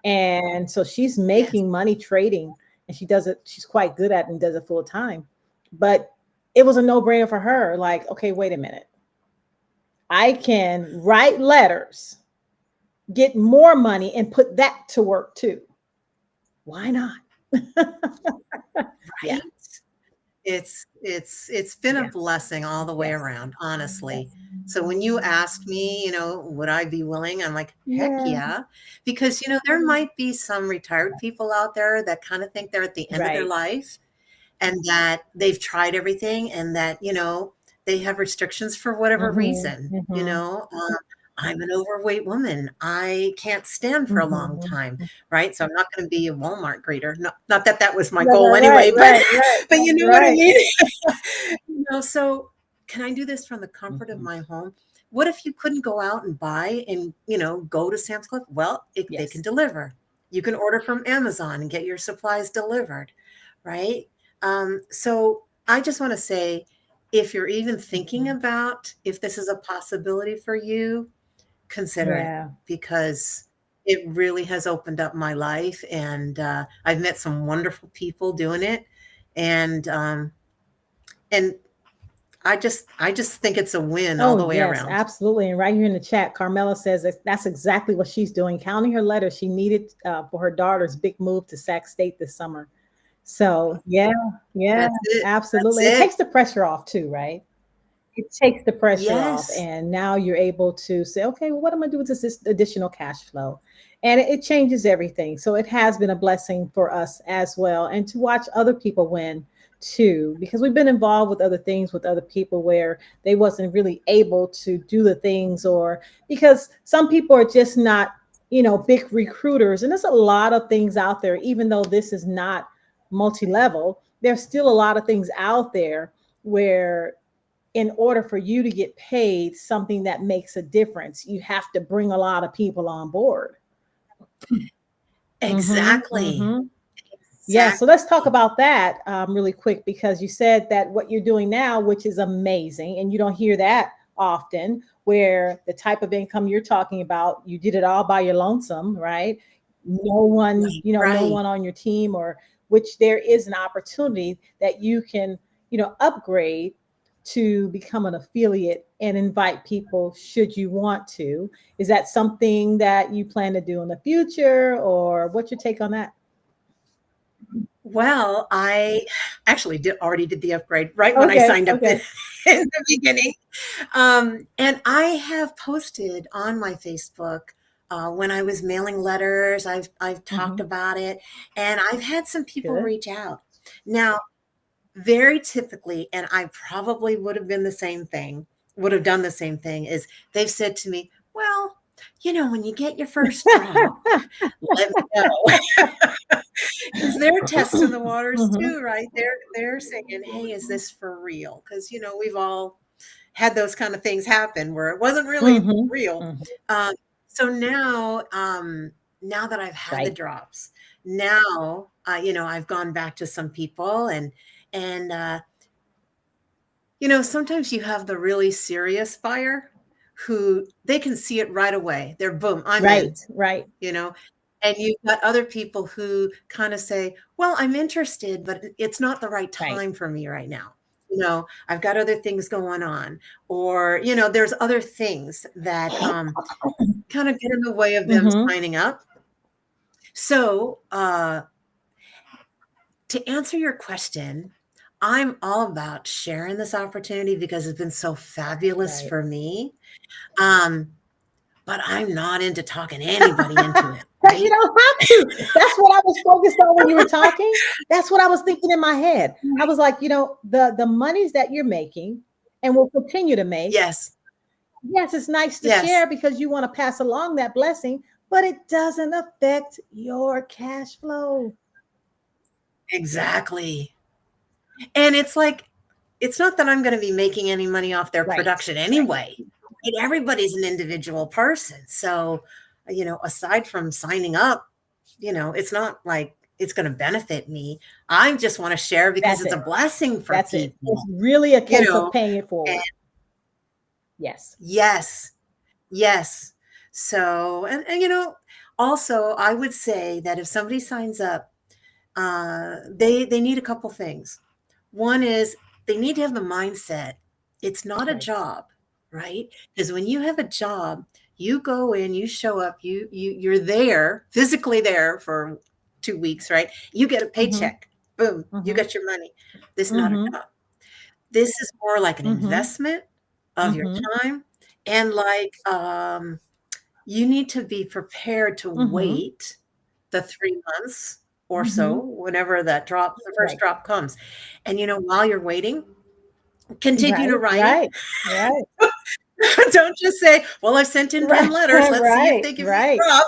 Speaker 1: And so she's
Speaker 2: Yes.
Speaker 1: making money trading and she does it, she's quite good at it and does it full time. But it was a no-brainer for her. Like, okay, wait a minute. I can write letters, get more money, and put that to work too. Why not? Yeah,
Speaker 2: Right? It's been a
Speaker 1: yeah,
Speaker 2: blessing all the way
Speaker 1: yes,
Speaker 2: around, honestly.
Speaker 1: yes,
Speaker 2: So when you asked me, would I be willing? I'm like, heck
Speaker 1: yeah,
Speaker 2: yeah. Because, there might be some retired people out there that kind of think they're at the end of their
Speaker 1: right.
Speaker 2: life and that they've tried everything and that, they have restrictions for whatever
Speaker 1: Mm-hmm,
Speaker 2: reason.
Speaker 1: mm-hmm,
Speaker 2: I'm an overweight woman. I can't stand for a long
Speaker 1: mm-hmm.
Speaker 2: time, right? So I'm not going to be a Walmart greeter. Not that that was my
Speaker 1: Right,
Speaker 2: goal
Speaker 1: right,
Speaker 2: anyway, but
Speaker 1: right, right,
Speaker 2: but you know what I
Speaker 1: right.
Speaker 2: mean. So can I do this from the comfort of
Speaker 1: Mhm.
Speaker 2: my home? What if you couldn't go out and buy and go to Sam's Club? Well, they can
Speaker 1: Yes.
Speaker 2: deliver. You can order from Amazon and get your supplies delivered, right? So I just want to say, if you're even thinking
Speaker 1: Mhm.
Speaker 2: about if this is a possibility for you, consider it
Speaker 1: Yeah.
Speaker 2: because it really has opened up my life, and I've met some wonderful people doing it, and and I just think it's a win all
Speaker 1: Oh,
Speaker 2: the way
Speaker 1: yes,
Speaker 2: around.
Speaker 1: absolutely. And right here in the chat, Carmela says that that's exactly what she's doing, counting her letters she needed for her daughter's big move to Sac State this summer. So, yeah, yeah,
Speaker 2: That's it. That's
Speaker 1: absolutely. It
Speaker 2: it.
Speaker 1: takes the pressure off too, right? It takes the pressure off.
Speaker 2: Yes.
Speaker 1: And now you're able to say, okay, well, what am I going to do with this additional cash flow? And it changes everything. So it has been a blessing for us as well. And to watch other people win too, because we've been involved with other things with other people where they wasn't really able to do the things, or because some people are just not, big recruiters. And there's a lot of things out there, even though this is not multi-level, there's still a lot of things out there where in order for you to get paid something that makes a difference, you have to bring a lot of people on board. Mm-hmm,
Speaker 2: Exactly.
Speaker 1: mm-hmm. Yeah, so let's talk
Speaker 2: Exactly.
Speaker 1: about that really quick, because you said that what you're doing now, which is amazing, and you don't hear that often, where the type of income you're talking about, you did it all by your lonesome, right? No one,
Speaker 2: Right.
Speaker 1: no
Speaker 2: Right.
Speaker 1: one on your team, or which there is an opportunity that you can, upgrade to become an affiliate and invite people should you want to. Is that something that you plan to do in the future, or what's your take on that?
Speaker 2: Well, I actually already did the upgrade right when I
Speaker 1: Okay,
Speaker 2: signed up in,
Speaker 1: okay.
Speaker 2: in the beginning. And I have posted on my Facebook when I was mailing letters. I've talked
Speaker 1: Mhm.
Speaker 2: about it, and I've had some people
Speaker 1: Good.
Speaker 2: reach out. Now, very typically, and I probably would have been the same thing, would have done the same thing, is they've said to me, well, when you get your first drop, let me know. Because they're testing the waters
Speaker 1: Mhm.
Speaker 2: too, right? They're saying, hey, is this for real? Because we've all had those kind of things happen where it wasn't really
Speaker 1: Mhm.
Speaker 2: real.
Speaker 1: Mhm.
Speaker 2: Um, so now that I've had the
Speaker 1: Right.
Speaker 2: drops, now I've gone back to some people and sometimes you have the really serious buyer who they can see it right away. They're boom, I'm in,
Speaker 1: Right. Right.
Speaker 2: you know. And you've got other people who kind of say, well, I'm interested, but it's not the right
Speaker 1: Right.
Speaker 2: time for me right now. I've got other things going on, or there's other things that kind of get in the way of them
Speaker 1: Mhm.
Speaker 2: signing up. So to answer your question, I'm all about sharing this opportunity because it's been so fabulous
Speaker 1: Right.
Speaker 2: for me. Um, but I'm not into talking anybody into it,
Speaker 1: You
Speaker 2: right?
Speaker 1: don't have to. That's what I was focused on when you were talking. That's what I was thinking in my head. I
Speaker 2: Right.
Speaker 1: was like, the monies that you're making and will continue to make.
Speaker 2: Yes,
Speaker 1: Yes, it's nice to
Speaker 2: yes,
Speaker 1: share because you want to pass along that blessing, but it doesn't affect your cash flow.
Speaker 2: exactly. And it's like, it's not that I'm going to be making any money off their
Speaker 1: Right.
Speaker 2: production
Speaker 1: Right.
Speaker 2: anyway. Right? Everybody's an individual person. So, aside from signing up, it's not like it's going to benefit me. I just want to share because
Speaker 1: That's
Speaker 2: it's a
Speaker 1: it.
Speaker 2: blessing for
Speaker 1: That's it. It's
Speaker 2: people,
Speaker 1: really a
Speaker 2: you
Speaker 1: case of
Speaker 2: know.
Speaker 1: paying it
Speaker 2: And
Speaker 1: forward. Yes.
Speaker 2: yes, yes. So, and also I would say that if somebody signs up, they need a couple things. One is they need to have the mindset. It's not a
Speaker 1: Right.
Speaker 2: job, right? Because when you have a job, you go in, you show up, you're there, physically there for 2 weeks, right? You get a
Speaker 1: Mm-hmm.
Speaker 2: paycheck. Boom, you
Speaker 1: Mm-hmm.
Speaker 2: got your money. This is not a
Speaker 1: Mm-hmm.
Speaker 2: job. This is more like an
Speaker 1: Mm-hmm.
Speaker 2: investment of your
Speaker 1: Mm-hmm.
Speaker 2: time, and like you need to be prepared to
Speaker 1: Mm-hmm.
Speaker 2: wait the 3 months or so,
Speaker 1: Mm-hmm.
Speaker 2: whenever the first
Speaker 1: Right.
Speaker 2: drop comes. And, while you're waiting, continue to
Speaker 1: Right.
Speaker 2: write.
Speaker 1: Right. Right.
Speaker 2: Don't just say, "Well, I've sent in 10
Speaker 1: Right.
Speaker 2: letters. Let's see if
Speaker 1: Right.
Speaker 2: they give me a
Speaker 1: Right.
Speaker 2: drop."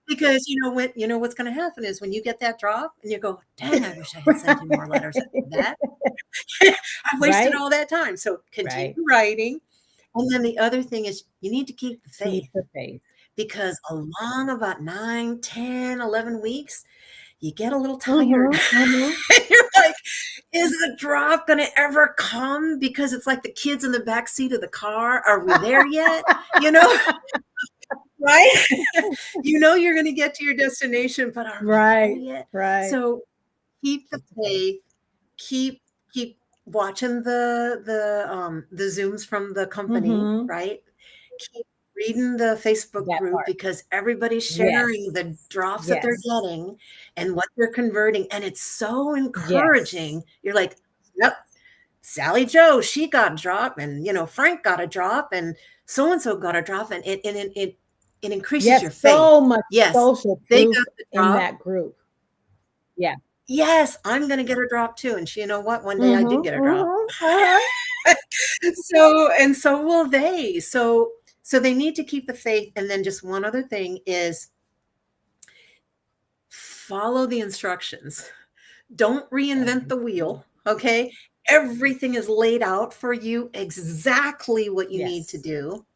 Speaker 2: Because what's gonna happen is when you get that drop and you go, "Dang, I wish I had sent in more letters after that. I wasted
Speaker 1: Right.
Speaker 2: all that time." So continue
Speaker 1: Right.
Speaker 2: writing. And then the other thing is you need to keep the
Speaker 1: Keep
Speaker 2: faith
Speaker 1: the faith.
Speaker 2: because along about 9, 10, 11 weeks, you get a little tired.
Speaker 1: Mm-hmm. Mm-hmm.
Speaker 2: You're like, is the drop going to ever come? Because it's like the kids in the back seat of the car. Are we there yet? You know, right? You're going to get to your destination, but are we there
Speaker 1: Right.
Speaker 2: yet?
Speaker 1: Right.
Speaker 2: So keep the
Speaker 1: Keep the faith.
Speaker 2: faith. Keep watching the Zooms from the company,
Speaker 1: Mm-hmm.
Speaker 2: right? Keep reading the Facebook
Speaker 1: That
Speaker 2: group
Speaker 1: part.
Speaker 2: because everybody's sharing
Speaker 1: Yes.
Speaker 2: the drops that they're
Speaker 1: Yes.
Speaker 2: getting and what they're converting, and it's so
Speaker 1: Yes.
Speaker 2: encouraging. You're like, "Yep, Sally Joe, she got a drop, and, Frank got a drop, and so and so got a drop," and it increases
Speaker 1: Yes.
Speaker 2: your
Speaker 1: So
Speaker 2: faith.
Speaker 1: much
Speaker 2: Yes,
Speaker 1: social
Speaker 2: they
Speaker 1: proof
Speaker 2: got the
Speaker 1: in
Speaker 2: drop.
Speaker 1: that group. Yeah.
Speaker 2: Yes, I'm gonna get a drop too, and you know what? One day I did
Speaker 1: Mm-hmm.
Speaker 2: get a drop.
Speaker 1: Mm-hmm. Uh-huh.
Speaker 2: So will they. So they need to keep the faith. And then just one other thing is follow the instructions. Don't reinvent
Speaker 1: Right.
Speaker 2: the wheel, okay? Everything is laid out for you exactly what you need to
Speaker 1: Yes.
Speaker 2: do.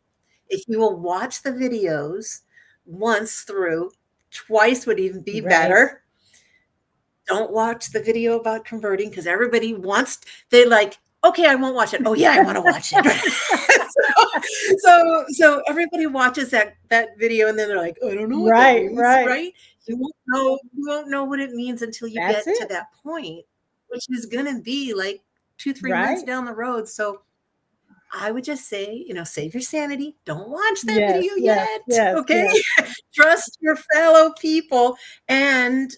Speaker 2: If you will watch the videos once through, twice would even be
Speaker 1: Right.
Speaker 2: better. Don't watch the video about converting because everybody wants they like, okay, I won't watch it. Oh yeah, I want to watch it. So everybody watches that video and then they're like, I don't know what that
Speaker 1: Right.
Speaker 2: means,
Speaker 1: Right.
Speaker 2: right? You won't know what it means until you
Speaker 1: That's
Speaker 2: get to
Speaker 1: it.
Speaker 2: that point, which is gonna be like 2, 3 months
Speaker 1: Right.
Speaker 2: down the road. So I would just say, save your sanity. Don't watch that
Speaker 1: Yes.
Speaker 2: video
Speaker 1: Yes.
Speaker 2: yet.
Speaker 1: Yes.
Speaker 2: Okay.
Speaker 1: Yes.
Speaker 2: Trust your fellow people and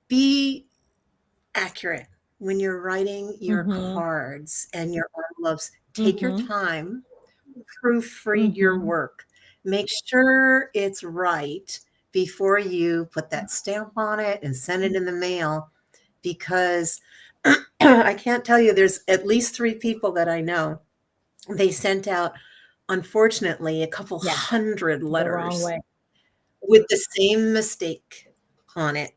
Speaker 2: be accurate when you're writing your
Speaker 1: Mm-hmm.
Speaker 2: cards and your envelopes. Take your
Speaker 1: Mm-hmm.
Speaker 2: time, proofread your
Speaker 1: Mm-hmm.
Speaker 2: work, make sure it's right before you put that stamp on it and send it in the mail. Because I can't tell you, there's at least 3 people that I know. They sent out, unfortunately, a couple
Speaker 1: Yeah.
Speaker 2: hundred
Speaker 1: The wrong
Speaker 2: letters
Speaker 1: way.
Speaker 2: with the same mistake on it.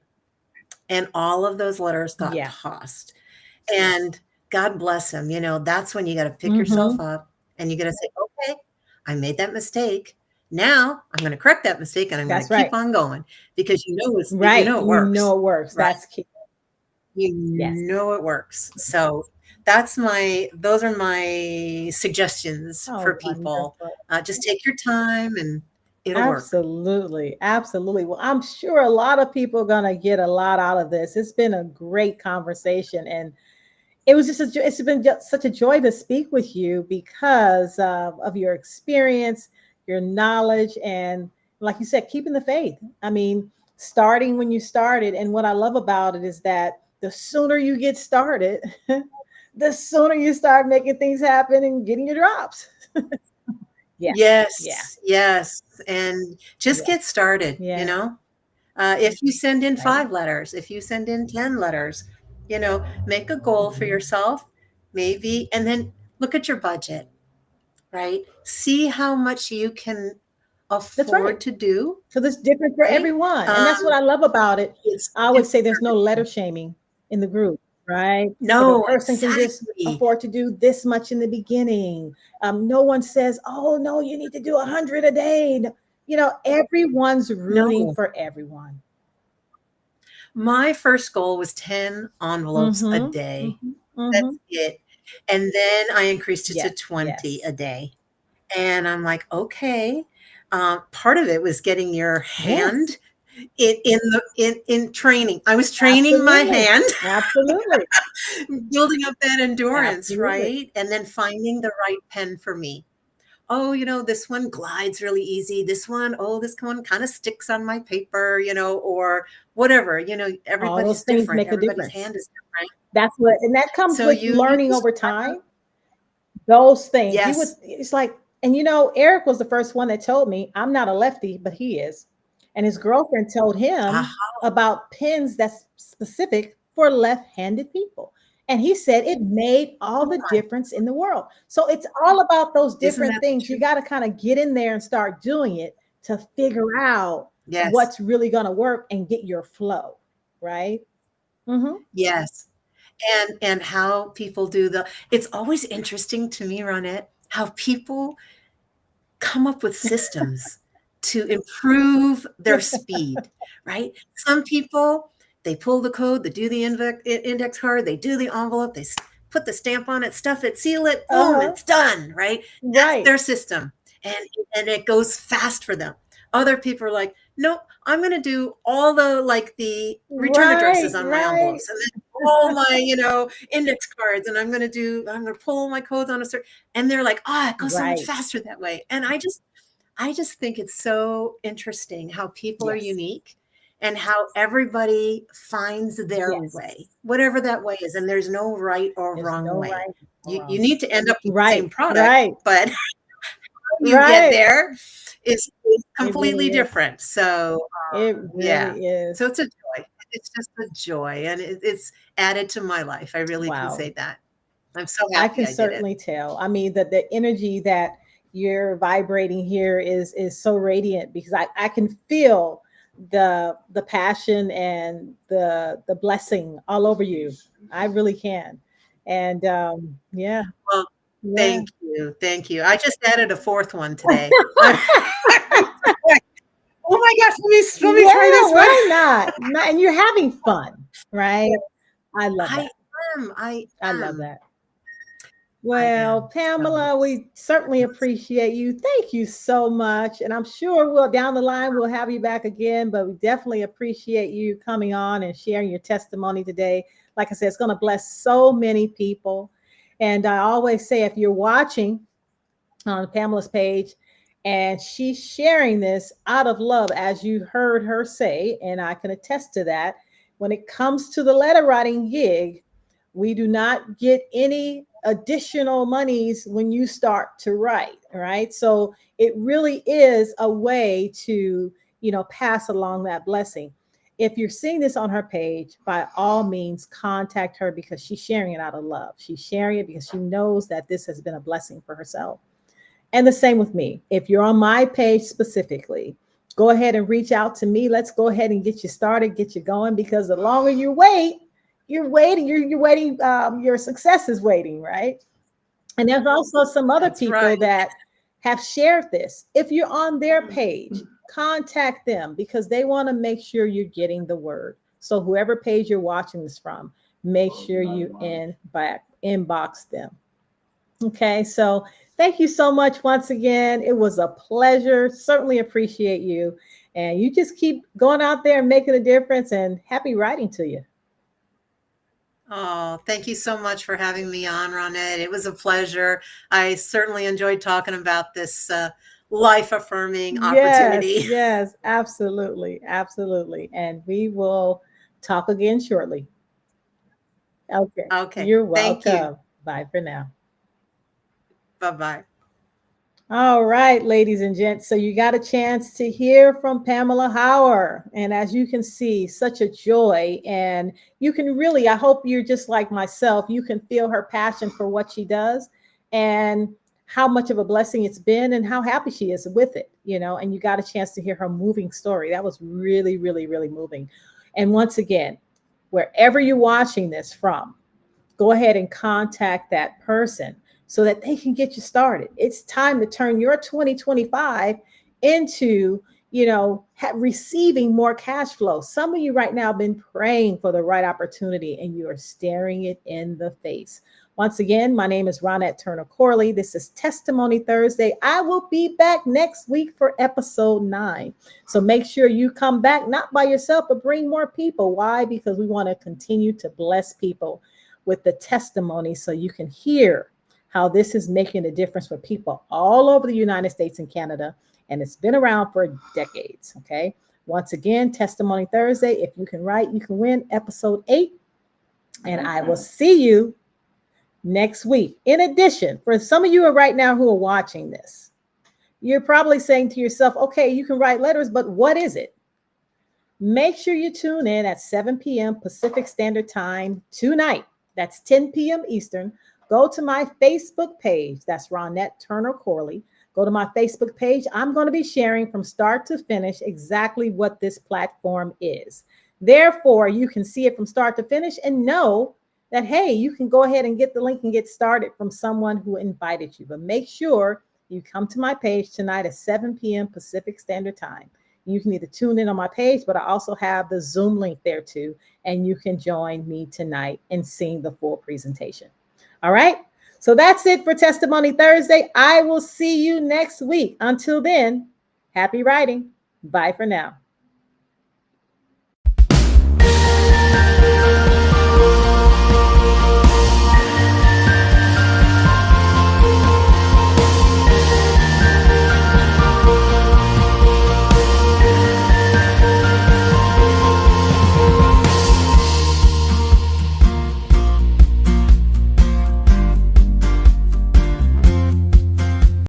Speaker 2: And all of those letters got
Speaker 1: Yeah.
Speaker 2: tossed. And God bless him, that's when you got to pick yourself
Speaker 1: Mm-hmm.
Speaker 2: up and you got to say, okay, I made that mistake. Now I'm going to correct that mistake and I'm going to
Speaker 1: That's
Speaker 2: keep
Speaker 1: right.
Speaker 2: on going because
Speaker 1: Right.
Speaker 2: it
Speaker 1: You
Speaker 2: works,
Speaker 1: know it works.
Speaker 2: right?
Speaker 1: That's key.
Speaker 2: You
Speaker 1: Yes.
Speaker 2: know it works. So those are my suggestions for
Speaker 1: Oh,
Speaker 2: people.
Speaker 1: wonderful.
Speaker 2: Just take your time and it'll work.
Speaker 1: Absolutely. Absolutely. Well, I'm sure a lot of people are going to get a lot out of this. It's been a great conversation and it's been just such a joy to speak with you because of your experience, your knowledge, and like you said, keeping the faith. I mean, starting when you started. And what I love about it is that the sooner you get started, the sooner you start making things happen and getting your drops. Yeah, yeah,
Speaker 2: Yes, yes, and just
Speaker 1: yeah,
Speaker 2: get started, you
Speaker 1: yeah,
Speaker 2: know? If you send in
Speaker 1: right.
Speaker 2: 5 letters, if you send in 10 letters, make a goal for yourself, maybe, and then look at your budget, right? See how much you can
Speaker 1: That's right.
Speaker 2: afford to do,
Speaker 1: So it's different for
Speaker 2: right?
Speaker 1: everyone. And
Speaker 2: Um,
Speaker 1: that's what I love about it.
Speaker 2: it's
Speaker 1: I always say
Speaker 2: different
Speaker 1: there's
Speaker 2: for
Speaker 1: no letter
Speaker 2: everyone.
Speaker 1: shaming in the group, right? If a
Speaker 2: No,
Speaker 1: person can just
Speaker 2: exactly.
Speaker 1: afford to do this much in the beginning, no one says, oh, no, you need to do 100 a day. Everyone's rooting
Speaker 2: No.
Speaker 1: for everyone.
Speaker 2: My first goal was 10 envelopes a
Speaker 1: Mm-hmm.
Speaker 2: day.
Speaker 1: Mm-hmm. Mm-hmm.
Speaker 2: That's it. And then I increased it to
Speaker 1: Yes.
Speaker 2: 20
Speaker 1: Yes.
Speaker 2: a day. And I'm like, okay. Part of it was getting your
Speaker 1: Yes.
Speaker 2: hand in training. I was training my
Speaker 1: Absolutely.
Speaker 2: hand,
Speaker 1: Absolutely.
Speaker 2: building up that endurance,
Speaker 1: Absolutely.
Speaker 2: right? And then finding the right pen for me. Oh, this one glides really easy. This one, oh, this one kind of sticks on my paper, or whatever.
Speaker 1: All those
Speaker 2: Everybody's
Speaker 1: things
Speaker 2: different.
Speaker 1: make a
Speaker 2: Everybody's
Speaker 1: difference.
Speaker 2: hand is different.
Speaker 1: And that comes
Speaker 2: So
Speaker 1: with
Speaker 2: you
Speaker 1: learning
Speaker 2: just
Speaker 1: over
Speaker 2: start.
Speaker 1: time. Those things you would,
Speaker 2: Yes.
Speaker 1: it's like, and Eric was the first one that told me I'm not a lefty, but he is. And his girlfriend told him
Speaker 2: Aha.
Speaker 1: about pens that's specific for left-handed people. And he said it made all
Speaker 2: Come
Speaker 1: the
Speaker 2: on.
Speaker 1: difference in the world. So it's all about those
Speaker 2: Isn't
Speaker 1: different
Speaker 2: that the
Speaker 1: things. You
Speaker 2: truth?
Speaker 1: got to kind of get in there and start doing it to figure out
Speaker 2: Yes.
Speaker 1: what's really going to work and get your flow, right? Mm-hmm.
Speaker 2: Yes. And how people do it's always interesting to me, Ronette, how people come up with systems to improve their speed, right? Some people, they pull the code, they do the index card, they do the envelope, put the stamp on it, stuff it, seal it, boom,
Speaker 1: Uh-huh.
Speaker 2: it's done, right? That's
Speaker 1: Right.
Speaker 2: their system. And and it goes fast for them. Other people are like, nope, I'm going to do all the return
Speaker 1: Right.
Speaker 2: addresses on my
Speaker 1: Right.
Speaker 2: envelopes and then all my, index cards. And I'm going to pull my codes on a certain, and they're like, oh, it goes so much
Speaker 1: Right.
Speaker 2: faster that way. And I just think it's so interesting how people are
Speaker 1: Yes.
Speaker 2: unique and how everybody finds their
Speaker 1: Yes.
Speaker 2: way, whatever that way is. And there's no right or
Speaker 1: There's
Speaker 2: wrong
Speaker 1: no
Speaker 2: way.
Speaker 1: right or
Speaker 2: You
Speaker 1: wrong.
Speaker 2: need to end up with the same
Speaker 1: Right.
Speaker 2: product,
Speaker 1: Right.
Speaker 2: but you get
Speaker 1: Right.
Speaker 2: there is
Speaker 1: It really
Speaker 2: completely
Speaker 1: is.
Speaker 2: different. So,
Speaker 1: It
Speaker 2: yeah.
Speaker 1: really is.
Speaker 2: So it's a joy. It's just a joy, and it's added to my life. I really can
Speaker 1: Wow.
Speaker 2: say that. I'm so
Speaker 1: I
Speaker 2: happy
Speaker 1: can
Speaker 2: I did it.
Speaker 1: certainly tell. I mean, the energy that you're vibrating here is so radiant because I can feel the passion and the blessing all over you. I really can. And yeah,
Speaker 2: Well,
Speaker 1: yeah.
Speaker 2: thank you, thank you. I just added a 4th one today. Oh my gosh, let me try
Speaker 1: Yeah,
Speaker 2: this one.
Speaker 1: why not? And you're having fun, right? I love
Speaker 2: I
Speaker 1: that.
Speaker 2: I
Speaker 1: I love
Speaker 2: am,
Speaker 1: that.
Speaker 2: I
Speaker 1: Well,
Speaker 2: am. So
Speaker 1: Pamela, we certainly appreciate you. Thank you so much. And I'm sure we'll down the line we'll have you back again, but we definitely appreciate you coming on and sharing your testimony today. Like I said, it's going to bless so many people. And I always say if you're watching on Pamela's page and she's sharing this out of love, as you heard her say, and I can attest to that, when it comes to the letter writing gig, we do not get any additional monies when you start to write, right? So it really is a way to, pass along that blessing. If you're seeing this on her page, by all means, contact her because she's sharing it out of love. She's sharing it because she knows that this has been a blessing for herself. And the same with me. If you're on my page specifically, go ahead and reach out to me. Let's go ahead and get you started, get you going, because the longer you wait, you're waiting, your success is waiting, right? And there's also some other
Speaker 2: that's right.
Speaker 1: people that have shared this. If you're on their page, contact them because they want to make sure you're getting the word. So whoever page you're watching this from, make sure you inbox them. Okay, so thank you so much once again. It was a pleasure. Certainly appreciate you. And you just keep going out there and making a difference, and happy writing to you.
Speaker 2: Oh, thank you so much for having me on, Ronette. It was a pleasure. I certainly enjoyed talking about this life affirming
Speaker 1: Yes,
Speaker 2: opportunity.
Speaker 1: yes, absolutely. Absolutely. And we will talk again shortly. Okay.
Speaker 2: Okay.
Speaker 1: You're
Speaker 2: Thank you.
Speaker 1: welcome. Bye for now.
Speaker 2: Bye bye.
Speaker 1: All right, ladies and gents. So you got a chance to hear from Pamela Hauer. And as you can see, such a joy. And you can really, I hope you're just like myself, you can feel her passion for what she does and how much of a blessing it's been and how happy she is with it, and you got a chance to hear her moving story. That was really, really, really moving. And once again, wherever you're watching this from, go ahead and contact that person so that they can get you started. It's time to turn your 2025 into, receiving more cash flow. Some of you right now have been praying for the right opportunity and you are staring it in the face. Once again, my name is Ronette Turner Corley. This is Testimony Thursday. I will be back next week for episode 9. So make sure you come back, not by yourself, but bring more people. Why? Because we want to continue to bless people with the testimony so you can hear how this is making a difference for people all over the United States and Canada. And it's been around for decades. Okay. Once again, Testimony Thursday. If you can write, you can win, episode 8. And I will see you next week. In addition, for some of you are right now who are watching this, you're probably saying to yourself, okay, you can write letters, but what is it? Make sure you tune in at 7 p.m. Pacific Standard Time tonight. That's 10 p.m. Eastern. Go to my Facebook page. That's Ronette Turner Corley. Go to my Facebook page. I'm going to be sharing from start to finish exactly what this platform is. Therefore, you can see it from start to finish and know that, hey, you can go ahead and get the link and get started from someone who invited you. But make sure you come to my page tonight at 7 p.m. Pacific Standard Time. You can either tune in on my page, but I also have the Zoom link there too. And you can join me tonight in seeing the full presentation. All right. So that's it for Testimony Thursday. I will see you next week. Until then, happy writing. Bye for now.